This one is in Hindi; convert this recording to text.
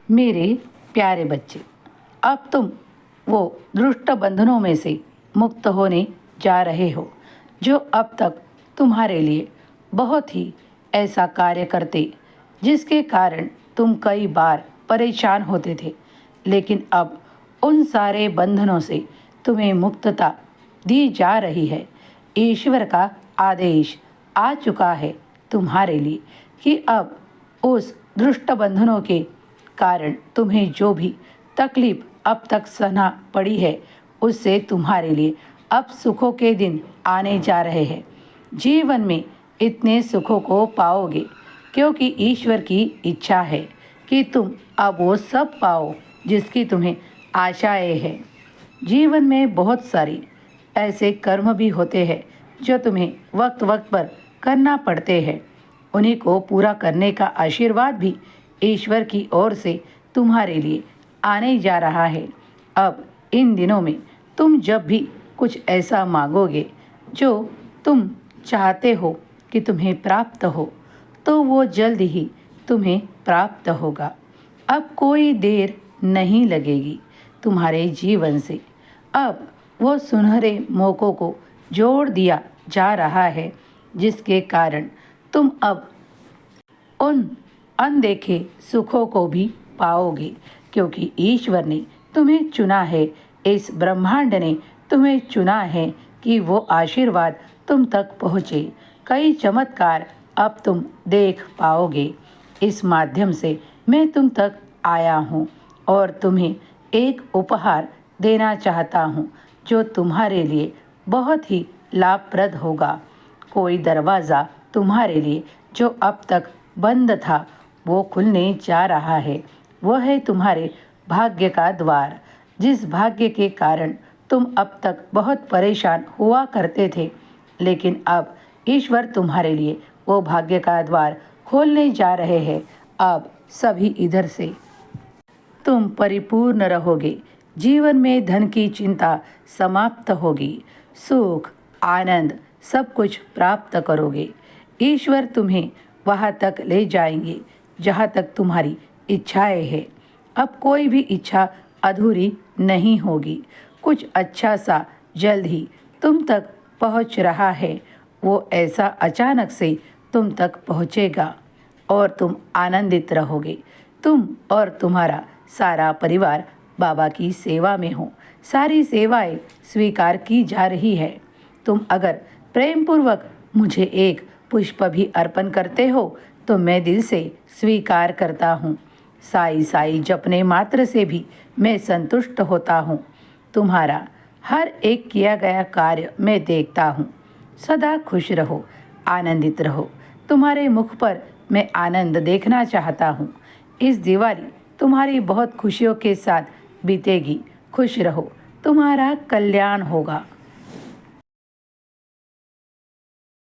मेरे प्यारे बच्चे, अब तुम वो दुष्ट बंधनों में से मुक्त होने जा रहे हो जो अब तक तुम्हारे लिए बहुत ही ऐसा कार्य करते, जिसके कारण तुम कई बार परेशान होते थे। लेकिन अब उन सारे बंधनों से तुम्हें मुक्तता दी जा रही है। ईश्वर का आदेश आ चुका है तुम्हारे लिए कि अब उस दुष्ट बंधनों के कारण तुम्हें जो भी तकलीफ अब तक सहना पड़ी है, उससे तुम्हारे लिए अब सुखों के दिन आने जा रहे हैं। जीवन में इतने सुखों को पाओगे क्योंकि ईश्वर की इच्छा है कि तुम अब वो सब पाओ जिसकी तुम्हें आशाएं हैं। जीवन में बहुत सारी ऐसे कर्म भी होते हैं जो तुम्हें वक्त वक्त पर करना पड़ते हैं। उन्हीं को पूरा करने का आशीर्वाद भी ईश्वर की ओर से तुम्हारे लिए आने जा रहा है। अब इन दिनों में तुम जब भी कुछ ऐसा मांगोगे जो तुम चाहते हो कि तुम्हें प्राप्त हो, तो वो जल्द ही तुम्हें प्राप्त होगा। अब कोई देर नहीं लगेगी तुम्हारे जीवन से। अब वो सुनहरे मौक़ों को जोड़ दिया जा रहा है जिसके कारण तुम अब उन अनदेखे सुखों को भी पाओगे, क्योंकि ईश्वर ने तुम्हें चुना है। इस ब्रह्मांड ने तुम्हें चुना है कि वो आशीर्वाद तुम तक पहुँचे। कई चमत्कार अब तुम देख पाओगे। इस माध्यम से मैं तुम तक आया हूँ और तुम्हें एक उपहार देना चाहता हूँ जो तुम्हारे लिए बहुत ही लाभप्रद होगा। कोई दरवाज़ा तुम्हारे लिए जो अब तक बंद था, वो खुलने जा रहा है। वह है तुम्हारे भाग्य का द्वार, जिस भाग्य के कारण तुम अब तक बहुत परेशान हुआ करते थे। लेकिन अब ईश्वर तुम्हारे लिए वो भाग्य का द्वार खोलने जा रहे हैं। अब सभी इधर से तुम परिपूर्ण रहोगे। जीवन में धन की चिंता समाप्त होगी। सुख, आनंद सब कुछ प्राप्त करोगे। ईश्वर तुम्हें वहाँ तक ले जाएंगे जहाँ तक तुम्हारी इच्छाएं हैं। अब कोई भी इच्छा अधूरी नहीं होगी। कुछ अच्छा सा जल्द ही तुम तक पहुँच रहा है। वो ऐसा अचानक से तुम तक पहुँचेगा और तुम आनंदित रहोगे। तुम और तुम्हारा सारा परिवार बाबा की सेवा में हो। सारी सेवाएं स्वीकार की जा रही है। तुम अगर प्रेम पूर्वक मुझे एक पुष्प भी अर्पण करते हो तो मैं दिल से स्वीकार करता हूँ। साई साई जपने मात्र से भी मैं संतुष्ट होता हूँ। तुम्हारा हर एक किया गया कार्य मैं देखता हूँ। सदा खुश रहो, आनंदित रहो। तुम्हारे मुख पर मैं आनंद देखना चाहता हूँ। इस दिवाली तुम्हारी बहुत खुशियों के साथ बीतेगी। खुश रहो, तुम्हारा कल्याण होगा।